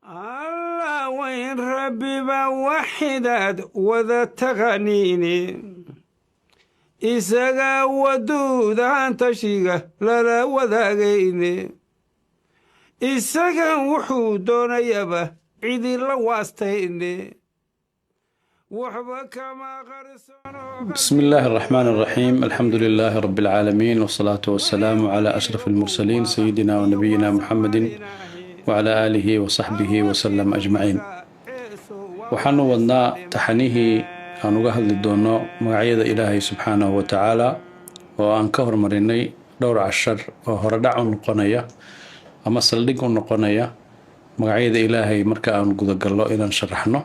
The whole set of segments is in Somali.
الله وين ربي بوحدات وذا تغنيني إساقا ودود عن تشيقة لا وذاقيني إساقا وحودون يبا عيدي لواستيني وحبك ما غرسون. بسم الله الرحمن الرحيم. الحمد لله رب العالمين، والصلاة والسلام على أشرف المرسلين سيدنا ونبينا محمد وعلى آله وصحبه وسلم أجمعين. وحن ودنا تحنيه أن نقهد الدونو مغعيد إلهي سبحانه وتعالى وأن كهر مريني دور عشر وهردع نقنية أما سلق نقنية مغعيد إلهي مركا أن قد قلو إلى نشرحنه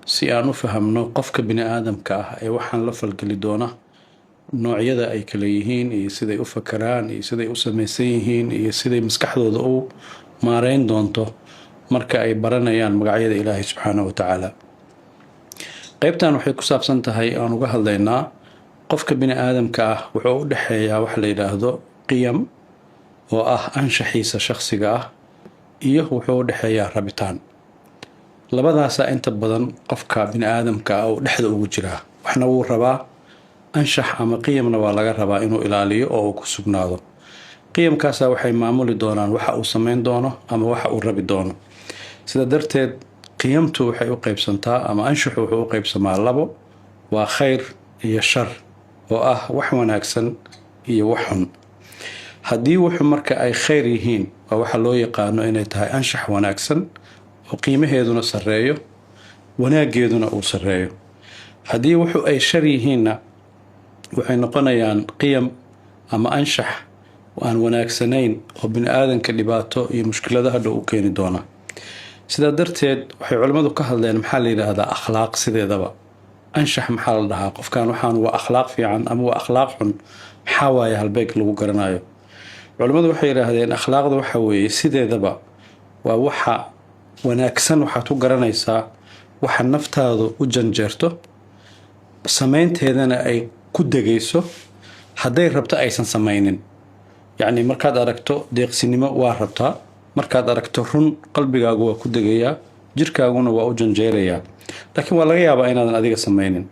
si aan u fahamno qofka bini'aadamka ah ee waxaan la falgeli doona noocyada ay kala yihiin iyo siday u fakaraan iyo siday u samaysan yihiin iyo siday maskaxdooda u maareyn doonto marka ay baranayaan magacyada Ilaahay subxaanahu wa ta'ala. qaybtan waxay ku saabsan tahay aan uga hadlaynaa qofka bini'aadamka ah wuxuu u dhaxeeyaa wax la yiraahdo qiyam oo ah anshaxiisa shakhsiga ah iyo wuxuu u dhaxeeyaa rabitaan. labadaas inta badan qofka bini'aadamka ah oo dhexda ugu jira waxna uu rabaa anshax ama qiyamna waa laga rabaa inuu ilaaliyo oo ku sugnaado. qiyamkaas waxay maamuli doonaan waxa uu sameyn doono ama waxa uu rabi doono. sida darteed qiyamtu waxay u qaybsantaa ama anshaxu wuxuu u qaybsamaa labo, waa khayr iyo shar oo ah wax wanaagsan iyo wax xun. haddii wuxuu marka ay khayr yihiin waa waxa loo yaqaano inay tahay anshax wanaagsan oo qiimaheeduna sareeyo wanaageeduna uu sareeyo. haddii wuxuu ay shar yihiinna waxay noqonayaan qiyam ama anshax aan wanaagsanayn oo bini'aadanka dhibaato iyo mushkilada hadha u keeni doona. sidaa darteed waxay culimmadu ka hadleen maxaa la yidhaahdaa akhlaaq sideedaba. anshax maxaa la dhahaa? qofkan waxaan waa akhlaaq fiican ama waa akhlaaq xun, maxaa waaye halbeeg lagu garanayo? culimmadu waxay yidhaahdeen akhlaaqda waxa weeye sideedaba waa waxa wanaagsan waxaad ku garanaysaa waxa naftaadu u janjeerto samaynteedana ay ku degayso hadday rabto aysan samaynin. yacni markaad aragto deeqsinimo waa rabtaa, markaad aragto run qalbigaagu waa ku degayaa, jirkaaguna waa u janjeerayaa, laakiin waa laga yaabaa inaadan adiga samaynin.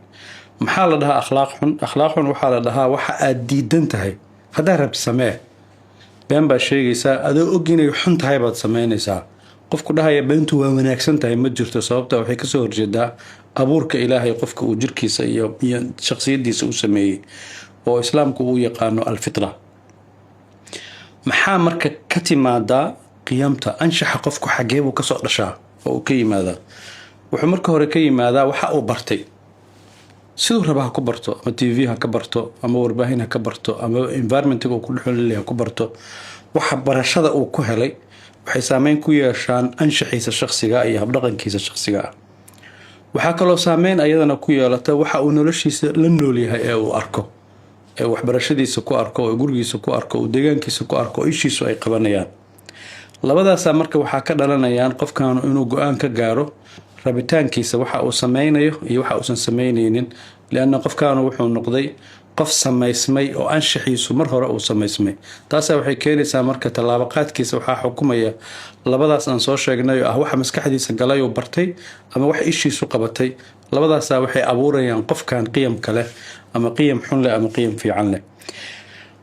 maxaa la dhahaa akhlaaq xun? akhlaaq xun waxaa la dhahaa waxa aad diidan tahay haddaad rabti samee. been baad sheegaysaa adoo og inay xun tahay baad samaynaysaa. qofku dhahaya beentu waa wanaagsan tahay ma jirto, sababta waxay ka soo horjeedaa abuurka Ilaahay qofka uu jirkiisa iyo shakhsiyadiisa u sameeyay oo islaamku uu yaqaano alfitra. maxaa marka ka timaada qiyamta anshaxa qofku xagee buu ka soo dhashaa oo uu ka yimaadaa? wuxuu marka hore ka yimaadaa waxa uu bartay. siduu rabaa ha ku barto, ama TV ha ka barto, ama warbaahin ha ka barto, ama environmentiga uu ku dhexleeyahay ha ku barto. waxa barashada uu ku helay waxay saameyn ku yeeshaan anshaxiisa shakhsiga iyo habdhaqankiisa shakhsiga ah. waxaa kaloo saameyn ayadana ku yeelata waxa uu noloshiisa la nool yahay ee uu arko, ee waxbarashadiisa ku arko, ee gurigiisa ku arko, ee deegaankiisa ku arko, ishiisu ay qabanayaan. labadaas marka waxaa ka dhalanayaan qofkan inuu go'aan ka gaaro rabitaankiisa waxa uu sameynayo iyo waxa uusan sameynaynin, lianna qofkan wuxuu noqday qof samaysmay oo anshaxiisu mar hore uu samaysmay. taas waxay keenaysaa marka talaabo qaadkiisa waxaa xukumaya labadaas aan soo sheegnay oo ah waxa maskaxdiisa galay oo bartay ama wax ishiisu qabatay. labadaas waxay abuurayaan qofkan qiyam kale ama qiyam xun leh ama qiyam fiican leh.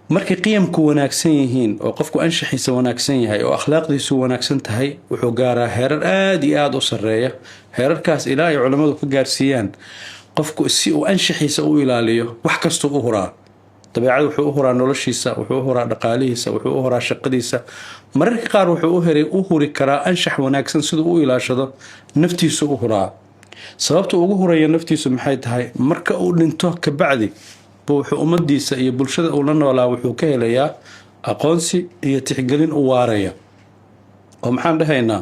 markay qiyamku wanaagsan yihiin oo qofku anshaxiisa wanaagsan yahay oo akhlaaqdiisu wanaagsan tahay wuxuu gaaraa heerar aad iyo aad u sareeya. heerarkaas ilaa ay culimadu ka gaarsiiyaan qofku si uu anshaxiisa u ilaaliyo wax kasta u huraa. dabeecad wuxuu u huraa noloshiisa, wuxuu u huraa dhaqaalihiisa, wuxuu u huraa shaqadiisa. mararka qaar wuxuu u huri karaa anshax wanaagsan siduu u ilaashado naftiisu u huraa. sababta ugu huraya naftiisu maxay tahay? marka uu dhinto ka bacdi wuxuu ummadiisa iyo bulshada uu la noolaa wuxuu ka helayaa aqoonsi iyo tixgelin u waaraya. oo maxaan dhahaynaa?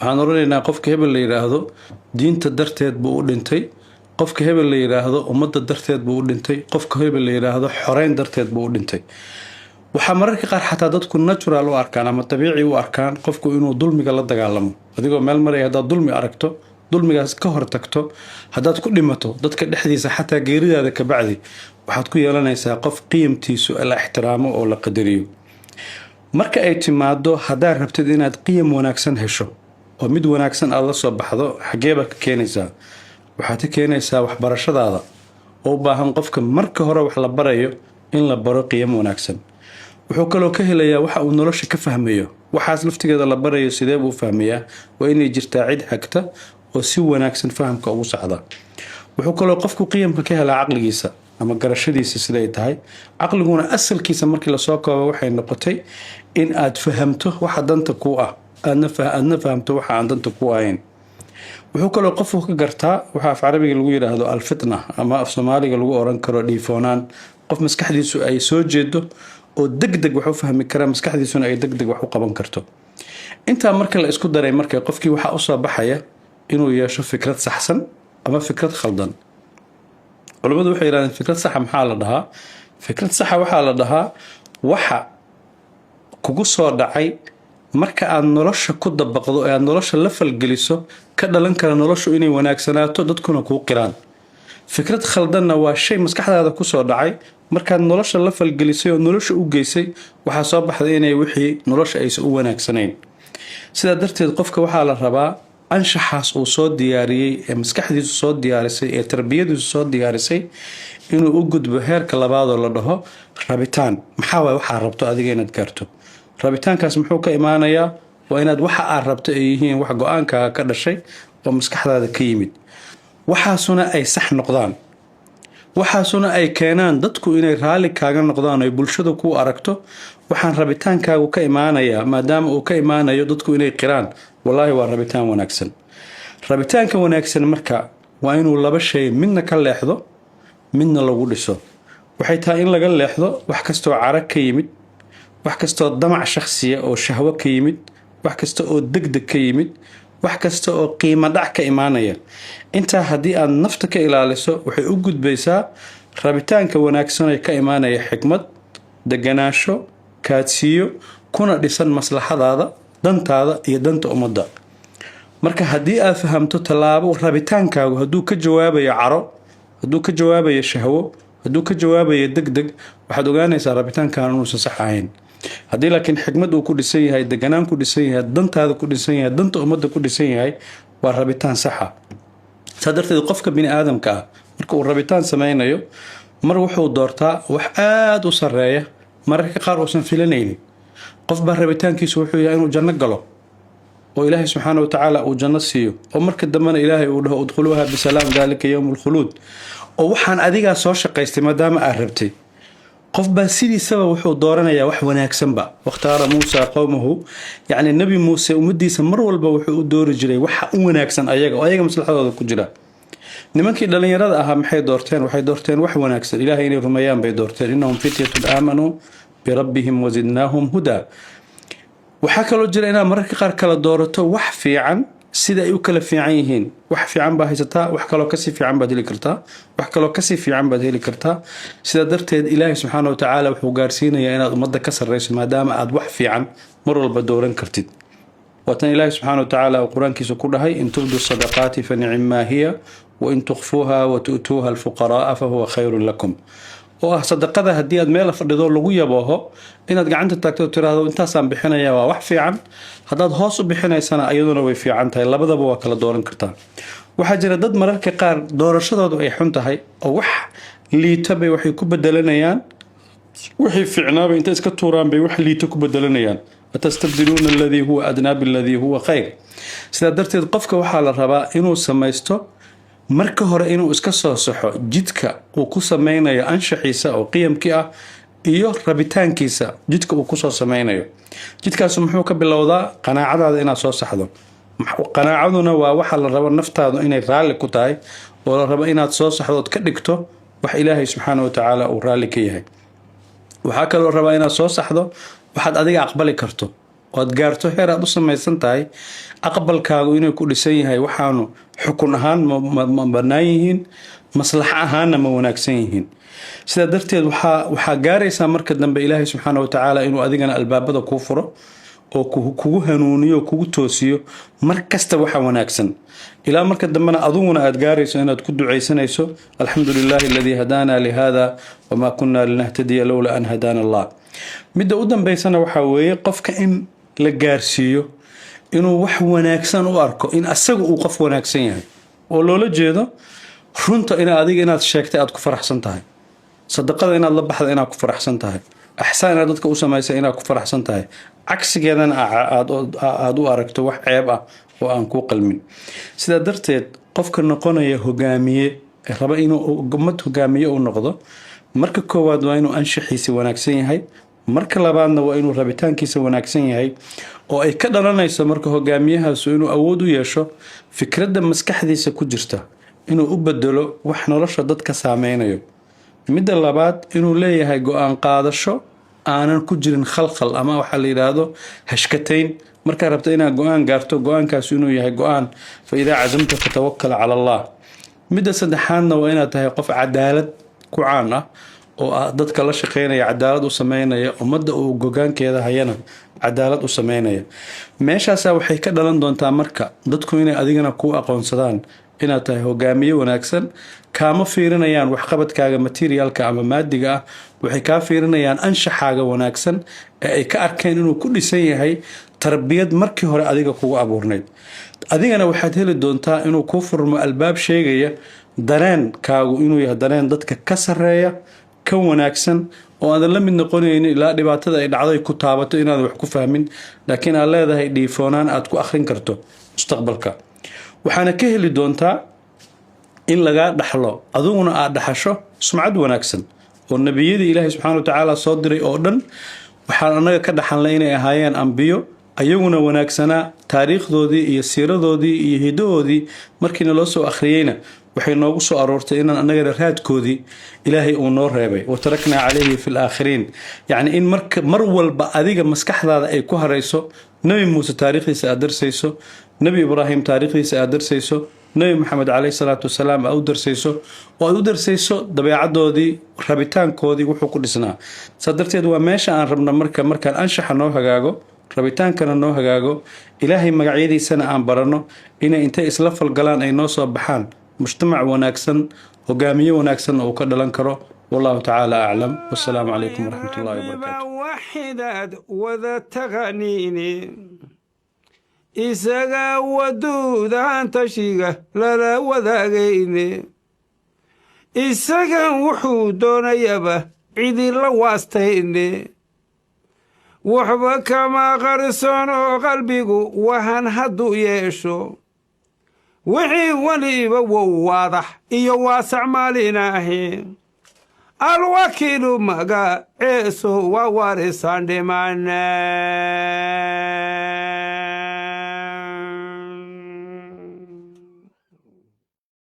waxaan oranaynaa qofka hebel la yiraahdo diinta darteed buu u dhintay, qofka hebel la yiraahdo ummadda darteed buu u dhintay, qofka hebel la yiraahdo xoreyn darteed buu u dhintay. waxaa mararka qaar xataa dadku natural u arkaan ama dabiici u arkaan qofku inuu dulmiga la dagaalamo. adigoo meel maraya haddaad dulmi aragto, dulmigaas ka hor tagto, haddaad ku dhimato dadka dhexdiisa xataa geeridaada ka bacdi waxaad ku yeelanaysaa qof qiyamtiisu la ixtiraamo oo la qadariyo. marka ay timaado haddaad rabtid inaad qiyam wanaagsan hesho oo mid wanaagsan aad la soo baxdo xageeba ka keenaysaa waxaad ka keenaysaa waxbarashadaada oo u baahan qofka marka hore wax la barayo in la baro qiyam wanaagsan wuxuu kaloo ka helayaa waxa uu nolosha ka fahmayo waxaas laftigeeda la barayo sidee buu fahmayaa waa inay jirtaa cid hagta oo si wanaagsan fahamka ugu socda wuxuu kaloo qofku qiyamka ka helaa caqligiisa ama garashadiisa sida ay tahay caqliguna asalkiisa markii la soo koobo waxay noqotay in aad fahamto waxa danta ku ah aadna fahamto waxa aan danta ku ahayn wuxuu kaloo qofku ka gartaa waxa af carabiga lagu yiraahdo alfitna ama af Soomaaliga lagu oran karo dhiifoonaan qof maskaxdiisu ay soo jeedo oo degdeg wax u fahmi kara maskaxdiisuna ay degdeg wax u qaban karto inta marka la isku daray marka qofkii waxa u soo baxaya inuu yeesho fikrad saxsan ama fikrad khaldan culimadu waxay yiraahdeen fikrad sax maxaa la dhahaa fikrad sax waxa la dhahaa waxa kugu soo dhacay marka aad nolosha ku dabaqdo ee aad nolosha la falgeliso ka dhalan kara noloshu inay wanaagsanaato dadkuna ku qiraan fikrad khaldanna waa shay maskaxdaada ku soo dhacay markaad nolosha la falgelisay oo nolosha u geysay waxa soo baxday inay wixii nolosha aysan u wanaagsanayn sida darteed qofka waxa la rabaa anshaxaas uu soo diyaariyay ee maskaxdiisu soo diyaarisay ee tarbiyadiisu soo diyaarisay inuu u gudbo heerka labaad oo la dhaho rabitaan maxaa waxa rabto adiga inaad gaarto rabitaankaas muxuu ka imaanayaa waa inaad waxa aad rabto ay yihiin wax go'aankaaga ka dhashay oo maskaxdaada ka yimid waxaasuna ay sax noqdaan waxaasuna ay keenaan dadku inay raali kaaga noqdaan ay bulshada ku aragto waxaan rabitaankaagu ka imaanayaa maadaama uu ka imaanayo dadku inay qiraan wallahi waa rabitaan wanaagsan rabitaanka wanaagsan marka waa inuu laba shay midna ka leexdo midna lagu dhiso waxay tahay in laga leexdo wax kastoo carag ka yimid wax kastoo damac shakhsiya oo shahwo ka yimid wax kasta oo degdeg ka yimid wax kasta oo qiimo dhac ka imaanaya inta haddii aad nafta ka ilaaliso waxay u gudbaysaa rabitaanka wanaagsan ee ka imaanaya xikmad deganaansho kaadsiyo kuna dhisan maslaxadaada dantaada iyo danta ummadda marka haddii aad fahamto tallaabo rabitaankaagu hadduu ka jawaabayo caro hadduu ka jawaabayo shahwo hadduu ka jawaabayo degdeg waxaad ogaanaysaa rabitaankan inuusan sax ahayn haddii laakiin xikmad uu ku dhisan yahay deganaan ku dhisan yahay dantaada ku dhisan yahay danta ummadda ku dhisan yahay waa rabitaan saxa saa darteed qofka bini aadamka ah marka uu rabitaan sameynayo mar wuxuu doortaa wax aad u sareeya mararka qaar uusan filanaynin qof baa rabitaankiisu wuxuu yahay inuu janno galo oo ilaahay subxaanahu wa tacaala uu janno siiyo oo marka dambena ilaahay uu dhaho udkhuluuha bisalaam daalika yowmu lkhuluud oo waxaan adigaa soo shaqaystay maadaama aad rabtay qof baa sidiisaba wuxuu dooranayaa wax wanaagsanba wakhtaara muusa qowmahu yacni nebi muuse ummadiisa mar walba wuxuu u doori jiray waxa u wanaagsan ayaga oo ayaga maslaxadooda ku jira nimankii dhalinyarada ahaa maxay doorteen waxay doorteen wax wanaagsan ilaahay inay rumeeyaan bay doorteen innahum fityatun aamanuu birabbihim wazidnaahum hudaa waxaa kaloo jira inaad mararka qaar kala doorato wax fiican sida ay u kala fiican yihiin wax fiican baa haysataa wax kaloo kasii fiican baad heli kartaa wax kaloo kasii fiican baad heli kartaa sida darteed ilaahay subxaana wa tacaala wuxuu gaarsiinayaa inaad ummadda ka sarreyso maadaama aad wax fiican mar walba dooran kartid waatan ilaahay subxaana wa tacaala uu qur-aankiisa ku dhahay in tubdu sadaqaati fa nicimmaa hiya wain tukhfuuha wa tu'tuuha alfuqaraaa fa huwa khayrun lakum oo ah sadaqada haddii aad meel fadhido lagu yabooho inaad gacanta taagto tiraahdo intaasaan bixinaya waa wax fiican haddaad hoos u bixinaysana iyaduna way fiican tahay labadaba waa kala dooran kartaa waxaa jira dad mararka qaar doorashadoodu ay xun tahay oo wax liita bay waxay ku bedelanayaan wixii fiicnaaba inta iska tuuraan bay wax liita ku bedelanayaan atastabdiluuna alladii huwa adnaa biladii huwa khayr sidaa darteed qofka waxaa la rabaa inuu samaysto marka hore inuu iska soo saxo jidka uu ku sameynayo anshaxiisa oo qiyamkii ah iyo rabitaankiisa jidka uu kusoo sameynayo jidkaas muxuu ka bilowdaa qanaacadaada inaad soo saxdo qanaacaduna waa waxa la rabo naftaadu inay raalli ku tahay oo la rabo inaad soo saxdo ood ka dhigto wax ilaahay subxaana wa tacaala uu raalli ka yahay waxaa kaloo rabaa inaad soo saxdo waxaad adiga aqbali karto ood gaarto heer aad u samaysan tahay aqbalkaagu inuu ku dhisan yahay waxaanu xukun ahaan ma bannaan yihiin maslax ahaanna ma wanaagsan yihiin sidaa darteed waxaa gaaraysaa marka dambe ilaahay subxaana wa tacaala inuu adigana albaabada kuu furo oo kugu hanuuniyo kugu toosiyo mar kasta waxa wanaagsan ilaa marka dambena aduguna aad gaarayso inaad ku ducaysanayso alxamdu lilaahi aladii hadaana lihada wamaa kunna linahtadiya lowla an hadaana allah midda u dambaysana waxaa weeye qofka in la gaarsiiyo inuu wax wanaagsan u arko in asaga uu qof wanaagsan yahay oo loola jeedo runta adiga inaad sheegtay aad ku faraxsan tahay, sadaqada inaad la baxda inaad ku faraxsan tahay, axsaan inaad dadka u samaysay inaad ku faraxsan tahay, cagsigeedana aad u aragto wax ceeb ah oo aan kuu qalmin. sidaa darteed qofka noqonaya hogaamiye raba inuu ummad hogaamiye u noqdo, marka koowaad waa inuu anshaxiisa wanaagsan yahay, marka labaadna waa inuu rabitaankiisa wanaagsan yahay oo ay ka dhalanayso marka hogaamiyahaasu inuu awood u yeesho fikradda maskaxdiisa ku jirta inuu u bedelo wax nolosha dadka saameynayo. midda labaad inuu leeyahay go-aan qaadasho aanan ku jirin khalkhal ama waxaa la yidhaahdo hashkatayn. markaa rabta inaad go-aan gaarto, go-aankaas inuu yahay go-aan fa idaa cazamta fatawakal cala allah. midda saddexaadna waa inaad tahay qof cadaalad ku caan ah oo dadka la shaqeynaya cadaalad u sameynaya, ummadda uu gogaankeeda hayana cadaalad u sameynaya. meeshaasaa waxay ka dhalan doontaa marka dadku inay adigana kuu aqoonsadaan inaad tahay hogaamiye wanaagsan. kaama fiirinayaan waxqabadkaaga materialka ama maadiga ah, waxay kaa fiirinayaan anshaxaaga wanaagsan ee ay ka arkeen inuu ku dhisan yahay tarbiyad markii hore adiga kugu abuurnayd. adigana waxaad heli doontaa inuu kuu furmo albaab sheegaya dareenkaagu inuu yahay dareen dadka ka sareeya, ka wanaagsan, oo aadan la mid noqonaynin ilaa dhibaatada ay dhacday ku taabato inaadan wax ku fahmin, laakiin aad leedahay dhiifoonaan aad ku akhrin karto mustaqbalka. waxaana ka heli doontaa in lagaa dhaxlo adiguna aad dhaxasho sumcad wanaagsan oo nebiyadii ilaahay subxaana wa tacaala soo diray oo dhan waxaan annaga ka dhaxalnay inay ahaayeen ambiyo, ayaguna wanaagsanaa, taariikhdoodii iyo siiradoodii iyo hidahoodii markiina loo soo akhriyeyna waxay noogu soo aroortay inaan annagana raadkoodii ilaahay uu noo reebay, wataraknaa calayhi fi laakhiriin. yacni in mar walba adiga maskaxdaada ay ku harayso nebi muuse taariikhdiisa aad darsayso, nebi ibraahim taariikhdiisa aad darsayso, nebi maxamed calayhi salaatu wasalaam aad u darsayso, oo aad u darsayso dabeecadoodii, rabitaankoodii wuxuu ku dhisnaa. saa darteed waa meesha aan rabno markaan anshaxa noo hagaago, rabitaankana noo hagaago, ilaahay magacyadiisana aan baranno, inay intay isla falgalaan ay noo soo baxaan mujtamac wanaagsan, hogaamiye wanaagsan oo ka dhalan karo. والله تعالى أعلم، والسلام عليكم ورحمة الله وبركاته. وحداد وذا تغنيني إساقا ودودا تشيغا لا وذاقيني إساقا وحودون يبا عيدي لواستيني وحبا كما غرسونو قلبيقو وهن هدو يشو وحي وليبا وواضح إيو واسع ماليناهي الوكيل مغا عيسو ووارسان دمانا